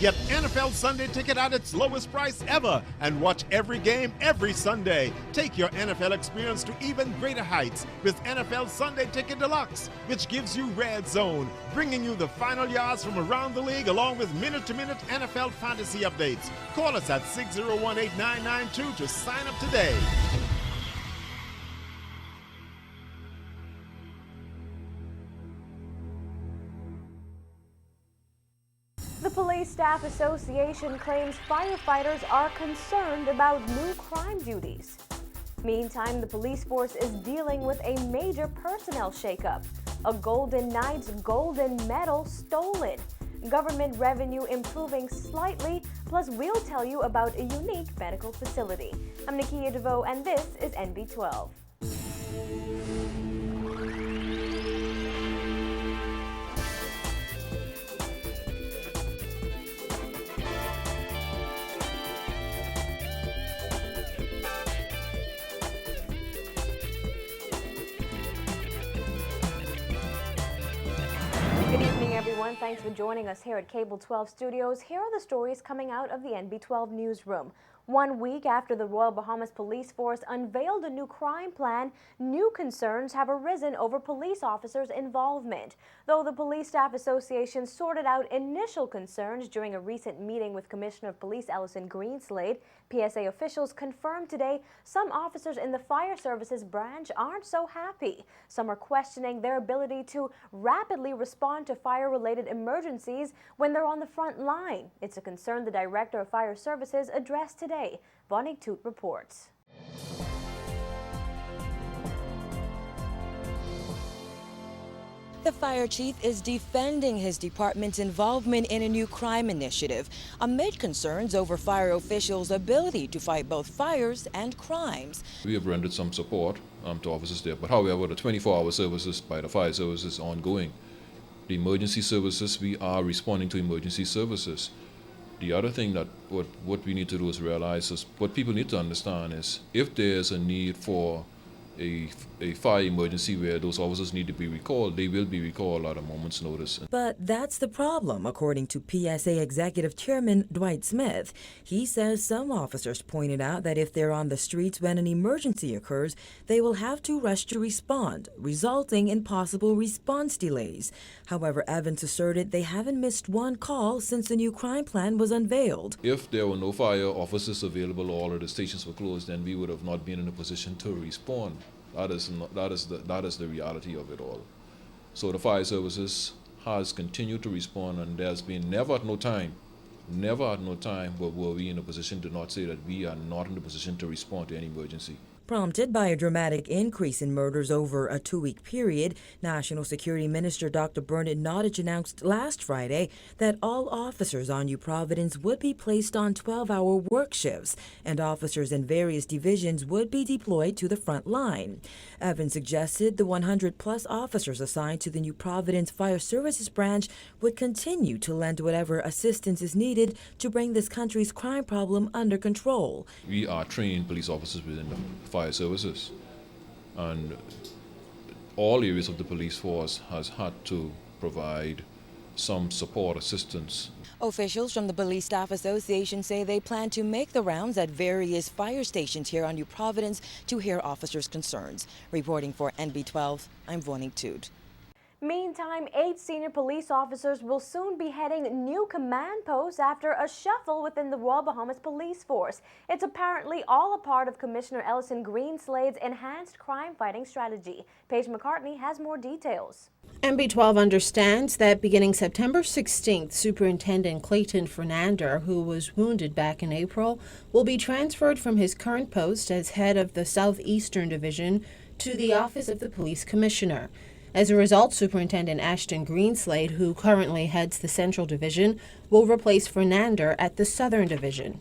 Get NFL Sunday Ticket at its lowest price ever and watch every game every Sunday. Take your NFL experience to even greater heights with NFL Sunday Ticket Deluxe, which gives you Red Zone, bringing you the final yards from around the league along with minute-to-minute NFL fantasy updates. Call us at 601-8992 to sign up today. The Police Staff Association claims firefighters are concerned about new crime duties. Meantime, the police force is dealing with a major personnel shakeup. A Golden Knights Golden Medal stolen. Government revenue improving slightly, plus we'll tell you about a unique medical facility. I'm Nakia DeVoe and this is NB12. Good evening, everyone. Thanks for joining us here at Cable 12 Studios. Here are the stories coming out of the NB12 newsroom. 1 week after the Royal Bahamas Police Force unveiled a new crime plan, new concerns have arisen over police officers' involvement. Though the Police Staff Association sorted out initial concerns during a recent meeting with Commissioner of Police Ellison Greenslade, PSA officials confirmed today some officers in the fire services branch aren't so happy. Some are questioning their ability to rapidly respond to fire-related emergencies when they're on the front line. It's a concern the Director of Fire Services addressed today. Vonnie Toot reports. The fire chief is defending his department's involvement in a new crime initiative amid concerns over fire officials' ability to fight both fires and crimes. We have rendered some support to officers there, but however, the 24-hour services by the fire services is ongoing. The emergency services, we are responding to emergency services. The other thing that what we need to do is realize is what people need to understand is if there's a need for a fire emergency where those officers need to be recalled, they will be recalled at a moment's notice. But that's the problem, according to PSA Executive Chairman Dwight Smith. He says some officers pointed out that if they're on the streets when an emergency occurs, they will have to rush to respond, resulting in possible response delays. However, Evans asserted they haven't missed one call since the new crime plan was unveiled. If there were no fire officers available, all of the stations were closed, then we would have not been in a position to respond. That is the reality of it all. So the fire services has continued to respond, and there's been never at no time were we in a position to not say that we are not in a position to respond to any emergency. Prompted by a dramatic increase in murders over a 2-week period, National Security Minister Dr. Bernard Nottage announced last Friday that all officers on New Providence would be placed on 12-hour work shifts, and officers in various divisions would be deployed to the front line. Evans suggested the 100-plus officers assigned to the New Providence Fire Services branch would continue to lend whatever assistance is needed to bring this country's crime problem under control. We are trained police officers within the fire services, and all areas of the police force has had to provide some support assistance. Officials from the Police Staff Association say they plan to make the rounds at various fire stations here on New Providence to hear officers' concerns. Reporting for NB12, I'm Vonnie Toot. Meantime, 8 senior police officers will soon be heading new command posts after a shuffle within the Royal Bahamas Police Force. It's apparently all a part of Commissioner Ellison Greenslade's enhanced crime-fighting strategy. Paige McCartney has more details. NB12 understands that beginning September 16th, Superintendent Clayton Fernander, who was wounded back in April, will be transferred from his current post as head of the Southeastern Division to the Office of the Police Commissioner. As a result, Superintendent Ashton Greenslade, who currently heads the Central Division, will replace Fernander at the Southern Division.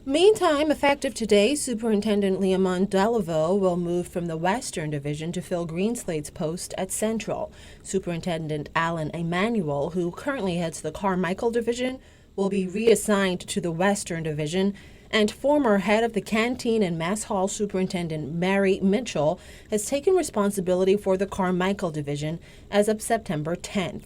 Meantime, effective today, Superintendent Leomond Delaveau will move from the Western Division to fill Greenslade's post at Central. Superintendent Alan Emanuel, who currently heads the Carmichael Division, will be reassigned to the Western Division, and former head of the Canteen and Mess Hall Superintendent Mary Mitchell has taken responsibility for the Carmichael Division as of September 10th.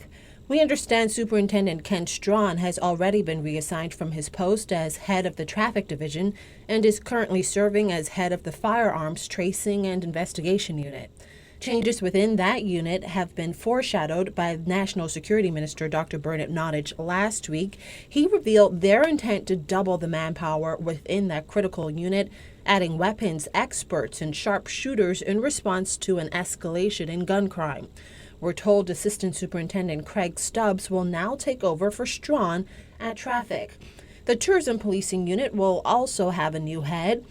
We understand Superintendent Kent Strawn has already been reassigned from his post as head of the Traffic Division and is currently serving as head of the Firearms Tracing and Investigation Unit. Changes within that unit have been foreshadowed by National Security Minister Dr. Bernard Nottage last week. He revealed their intent to double the manpower within that critical unit, adding weapons experts and sharpshooters in response to an escalation in gun crime. We're told Assistant Superintendent Craig Stubbs will now take over for Strawn at Traffic. The Tourism Policing Unit will also have a new head.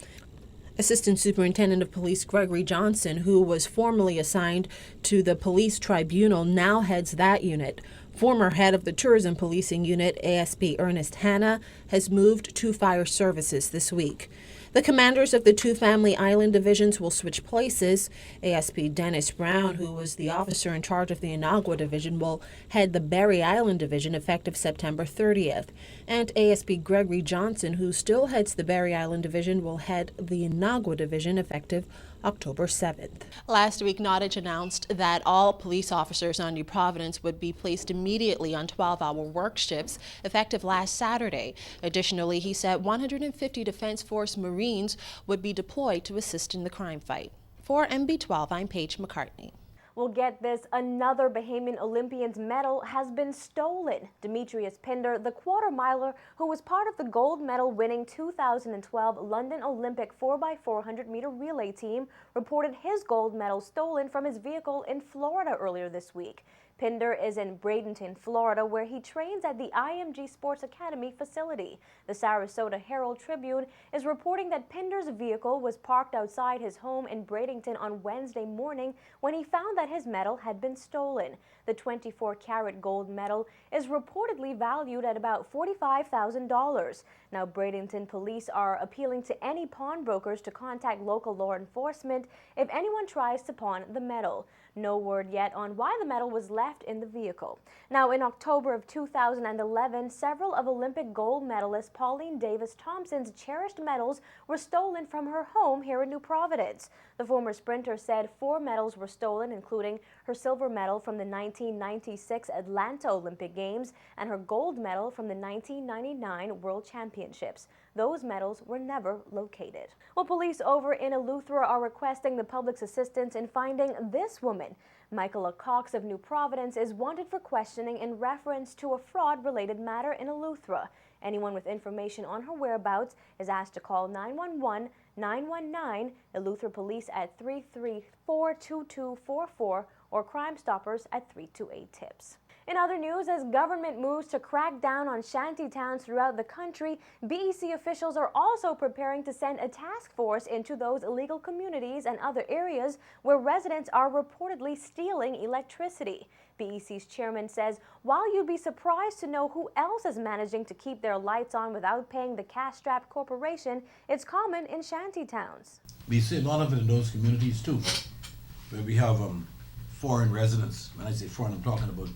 Assistant Superintendent of Police Gregory Johnson, who was formerly assigned to the Police Tribunal, now heads that unit. Former head of the Tourism Policing Unit, ASP Ernest Hanna, has moved to Fire Services this week. The commanders of the two Family Island divisions will switch places. ASP Dennis Brown, who was the officer in charge of the Inagua division, will head the Berry Island division effective September 30th. And ASP Gregory Johnson, who still heads the Berry Island division, will head the Inagua division effective October 7th. Last week, Nottage announced that all police officers on New Providence would be placed immediately on 12-hour work shifts effective last Saturday. Additionally, he said 150 Defense Force Marines would be deployed to assist in the crime fight. For MB12, I'm Paige McCartney. Well, get this, another Bahamian Olympian's medal has been stolen. Demetrius Pinder, the quarter miler who was part of the gold medal winning 2012 London Olympic 4x400 meter relay team, reported his gold medal stolen from his vehicle in Florida earlier this week. Pinder is in Bradenton, Florida, where he trains at the IMG Sports Academy facility. The Sarasota Herald Tribune is reporting that Pinder's vehicle was parked outside his home in Bradenton on Wednesday morning when he found that his medal had been stolen. The 24-karat gold medal is reportedly valued at about $45,000. Now, Bradenton police are appealing to any pawnbrokers to contact local law enforcement if anyone tries to pawn the medal. No word yet on why the medal was left in the vehicle. Now, in October of 2011, several of Olympic gold medalist Pauline Davis-Thompson's cherished medals were stolen from her home here in New Providence. The former sprinter said 4 medals were stolen, including her silver medal from the 1996 Atlanta Olympic Games and her gold medal from the 1999 World Championships. Those medals were never located. Well, police over in Eleuthera are requesting the public's assistance in finding this woman. Michaela Cox of New Providence is wanted for questioning in reference to a fraud-related matter in Eleuthera. Anyone with information on her whereabouts is asked to call 911-919, Eleuthera Police at 334-2244, or Crime Stoppers at 328-TIPS. In other news, as government moves to crack down on shanty towns throughout the country, BEC officials are also preparing to send a task force into those illegal communities and other areas where residents are reportedly stealing electricity. BEC's chairman says, while you'd be surprised to know who else is managing to keep their lights on without paying the cash-strapped corporation, it's common in shanty towns. We see a lot of it in those communities too, where we have foreign residents. When I say foreign, I'm talking about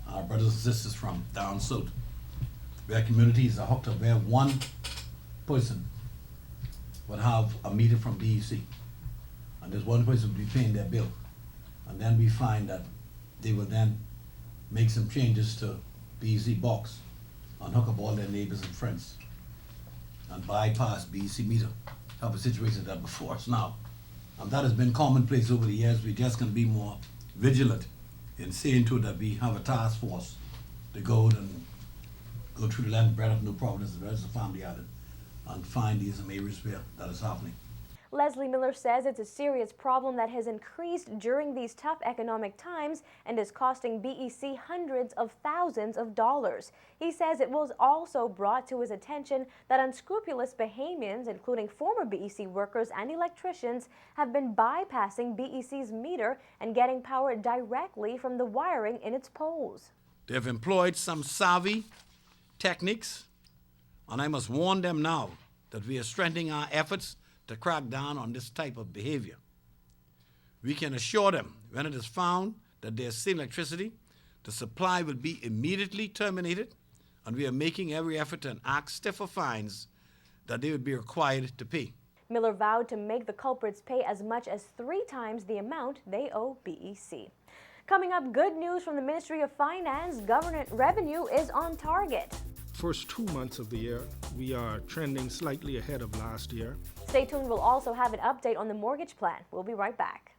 our brothers and sisters from down south, where communities are hooked up, where one person would have a meter from BEC, and there's one person would be paying their bill, and then we find that they will then make some changes to BEC box and hook up all their neighbors and friends and bypass BEC meter. Have a situation that before us now. And that has been commonplace over the years. We just can be more vigilant in saying to that we have a task force to go and go through the length and breadth of New Providence as well as the Family Island and find these areas where that is happening. Leslie Miller says it's a serious problem that has increased during these tough economic times and is costing BEC hundreds of thousands of dollars. He says it was also brought to his attention that unscrupulous Bahamians, including former BEC workers and electricians, have been bypassing BEC's meter and getting power directly from the wiring in its poles. They've employed some savvy techniques, and I must warn them now that we are strengthening our efforts to crack down on this type of behavior. We can assure them when it is found that they are stealing electricity, the supply will be immediately terminated, and we are making every effort to enact stiffer fines that they would be required to pay. Miller vowed to make the culprits pay as much as 3 times the amount they owe BEC. Coming up, good news from the Ministry of Finance. Government revenue is on target. First 2 months of the year, we are trending slightly ahead of last year. Stay tuned. We'll also have an update on the mortgage plan. We'll be right back.